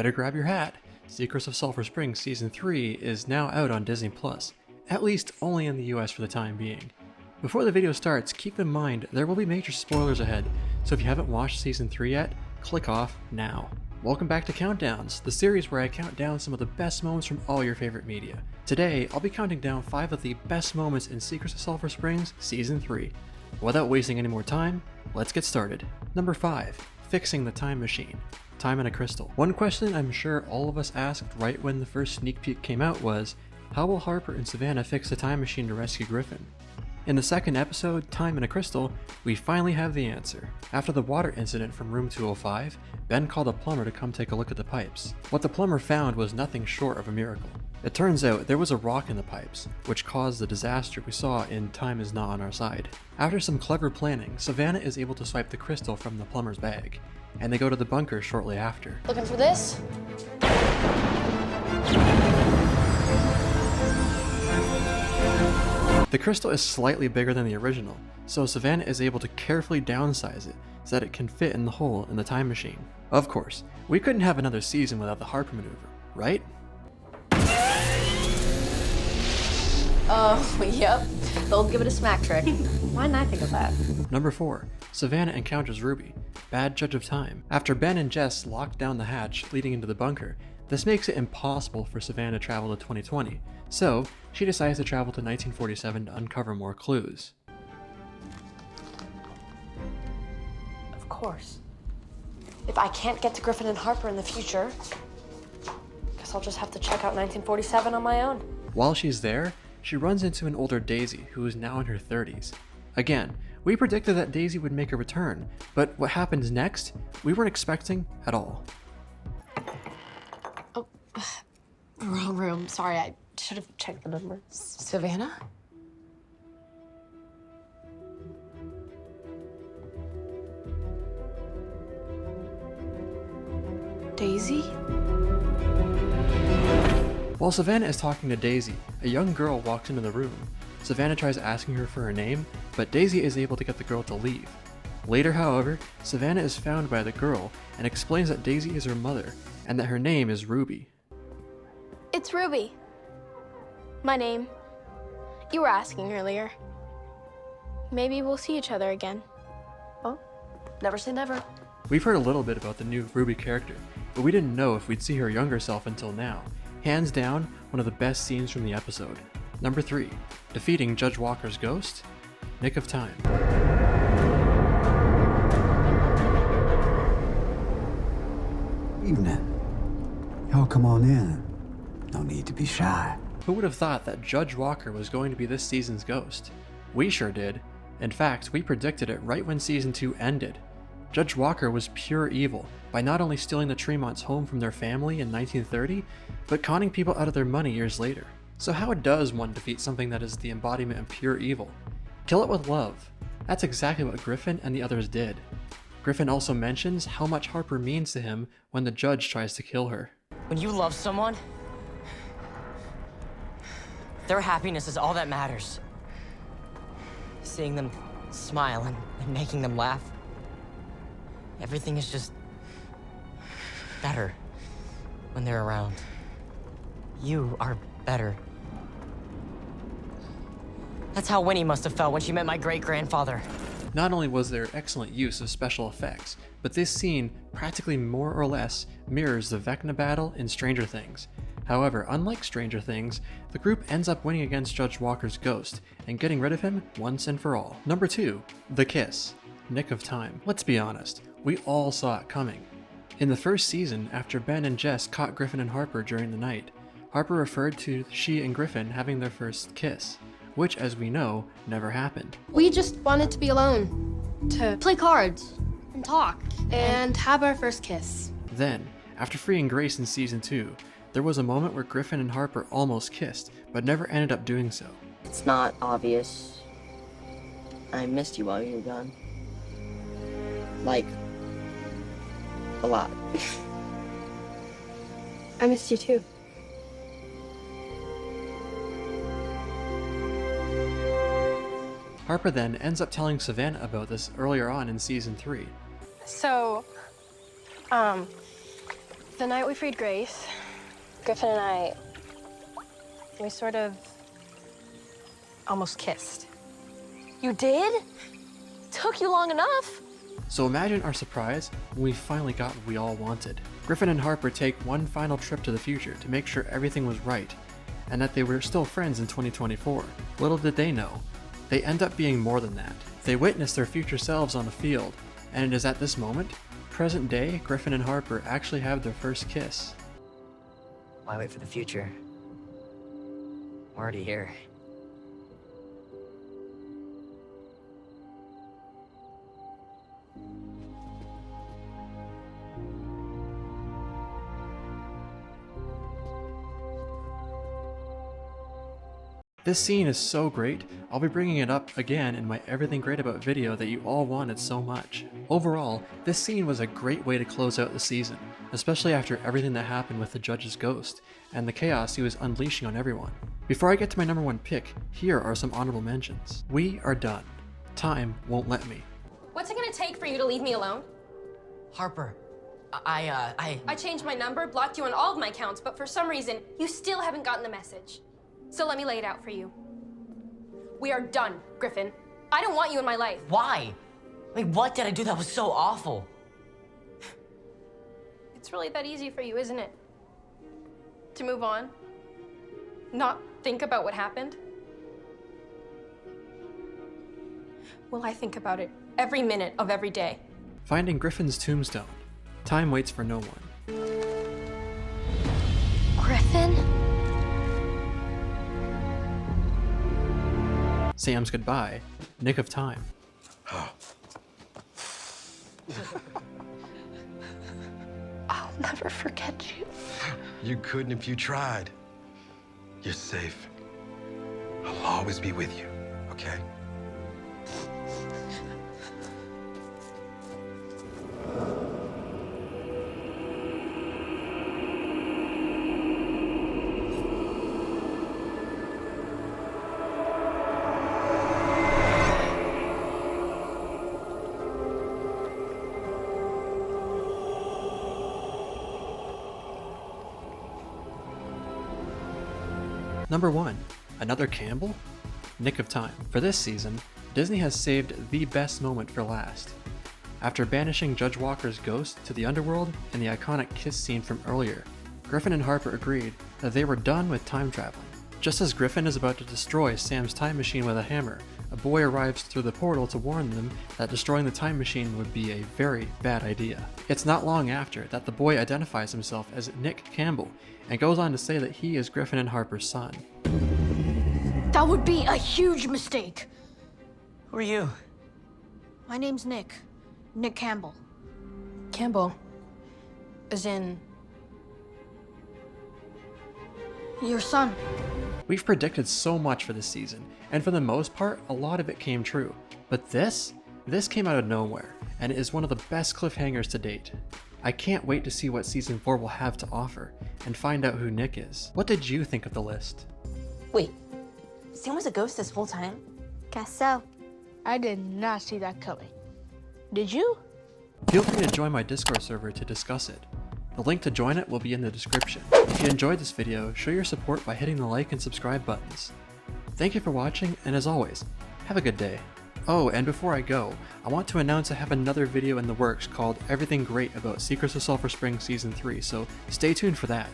better grab your hat. Secrets of Sulphur Springs Season 3 is now out on Disney+, at least only in the US for the time being. Before the video starts, keep in mind there will be major spoilers ahead, so if you haven't watched Season 3 yet, click off now. Welcome back to Countdowns, the series where I count down some of the best moments from all your favorite media. Today, I'll be counting down 5 of the best moments in Secrets of Sulphur Springs Season 3. Without wasting any more time, let's get started. Number 5. Fixing the time machine. Time and a crystal. One question I'm sure all of us asked right when the first sneak peek came out was, how will Harper and Savannah fix the time machine to rescue Griffin? In the second episode, Time and a Crystal, we finally have the answer. After the water incident from room 205, Ben called a plumber to come take a look at the pipes. What the plumber found was nothing short of a miracle. It turns out there was a rock in the pipes, which caused the disaster we saw in Time Is Not on Our Side. After some clever planning, Savannah is able to swipe the crystal from the plumber's bag, and they go to the bunker shortly after. Looking for this? The crystal is slightly bigger than the original, so Savannah is able to carefully downsize it so that it can fit in the hole in the time machine. Of course, we couldn't have another season without the Harper maneuver, right? Oh, yep. They'll give it a smack trick. Why didn't I think of that? Number 4. Savannah encounters Ruby, bad judge of time. After Ben and Jess lock down the hatch leading into the bunker, this makes it impossible for Savannah to travel to 2020, so she decides to travel to 1947 to uncover more clues. Of course. If I can't get to Griffin and Harper in the future, guess I'll just have to check out 1947 on my own. While she's there, she runs into an older Daisy who is now in her 30s. Again, we predicted that Daisy would make a return, but what happens next, we weren't expecting at all. Oh, wrong room. Sorry, I should have checked the number. Savannah? Daisy? While Savannah is talking to Daisy, a young girl walks into the room. Savannah tries asking her for her name, but Daisy is able to get the girl to leave. Later, however, Savannah is found by the girl and explains that Daisy is her mother and that her name is Ruby. It's Ruby. My name. You were asking earlier. Maybe we'll see each other again. Oh, never say never. We've heard a little bit about the new Ruby character, but we didn't know if we'd see her younger self until now. Hands down, one of the best scenes from the episode. Number 3. Defeating Judge Walker's ghost. Nick of Time. Evening. Y'all come on in. No need to be shy. Who would have thought that Judge Walker was going to be this season's ghost? We sure did. In fact, we predicted it right when Season 2 ended. Judge Walker was pure evil by not only stealing the Tremonts' home from their family in 1930, but conning people out of their money years later. So how does one defeat something that is the embodiment of pure evil? Kill it with love. That's exactly what Griffin and the others did. Griffin also mentions how much Harper means to him when the judge tries to kill her. When you love someone, their happiness is all that matters. Seeing them smile and making them laugh. Everything is just better when they're around. You are better. That's how Winnie must have felt when she met my great-grandfather. Not only was there excellent use of special effects, but this scene practically more or less mirrors the Vecna battle in Stranger Things. However, unlike Stranger Things, the group ends up winning against Judge Walker's ghost and getting rid of him once and for all. Number 2. The Kiss. Nick of Time. Let's be honest, we all saw it coming. In the first season, after Ben and Jess caught Griffin and Harper during the night, Harper referred to she and Griffin having their first kiss, which, as we know, never happened. We just wanted to be alone, to play cards and talk and have our first kiss. Then, after freeing Grace in Season 2, there was a moment where Griffin and Harper almost kissed, but never ended up doing so. It's not obvious. I missed you while you were gone. Like, a lot. I missed you too. Harper then ends up telling Savannah about this earlier on in Season 3. So, The night we freed Grace, Griffin and I, we sort of almost kissed. You did? Took you long enough. So imagine our surprise when we finally got what we all wanted. Griffin and Harper take one final trip to the future to make sure everything was right, and that they were still friends in 2024. Little did they know, they end up being more than that. They witness their future selves on the field, and it is at this moment, present day, Griffin and Harper actually have their first kiss. Why wait for the future? We're already here. This scene is so great, I'll be bringing it up again in my Everything Great About video that you all wanted so much. Overall, this scene was a great way to close out the season, especially after everything that happened with the judge's ghost, and the chaos he was unleashing on everyone. Before I get to my number one pick, here are some honorable mentions. We are done. Time won't let me. What's it gonna take for you to leave me alone? Harper, I changed my number, blocked you on all of my accounts, but for some reason, you still haven't gotten the message. So let me lay it out for you. We are done, Griffin. I don't want you in my life. Why? I mean, what did I do that was so awful? It's really that easy for you, isn't it? To move on? Not think about what happened? Well, I think about it every minute of every day. Finding Griffin's tombstone. Time waits for no one. Griffin? Sam's goodbye. Nick of time. I'll never forget you. You couldn't if you tried. You're safe. I'll always be with you, okay? Number 1. Another Campbell? Nick of time. For this season, Disney has saved the best moment for last. After banishing Judge Walker's ghost to the underworld in the iconic kiss scene from earlier, Griffin and Harper agreed that they were done with time traveling. Just as Griffin is about to destroy Sam's time machine with a hammer, a boy arrives through the portal to warn them that destroying the time machine would be a very bad idea. It's not long after that the boy identifies himself as Nick Campbell and goes on to say that he is Griffin and Harper's son. That would be a huge mistake. Who are you? My name's Nick. Nick Campbell. Campbell. As in... Your son. We've predicted so much for this season, and for the most part, a lot of it came true. But this came out of nowhere, and it is one of the best cliffhangers to date. I can't wait to see what Season 4 will have to offer, and find out who Nick is. What did you think of the list? Wait, Sam was a ghost this whole time? Guess so. I did not see that coming. Did you? Feel free to join my Discord server to discuss it. The link to join it will be in the description. If you enjoyed this video, show your support by hitting the like and subscribe buttons. Thank you for watching, and as always, have a good day. Oh, and before I go, I want to announce I have another video in the works called Everything Great About Secrets of Sulphur Springs Season 3, so stay tuned for that.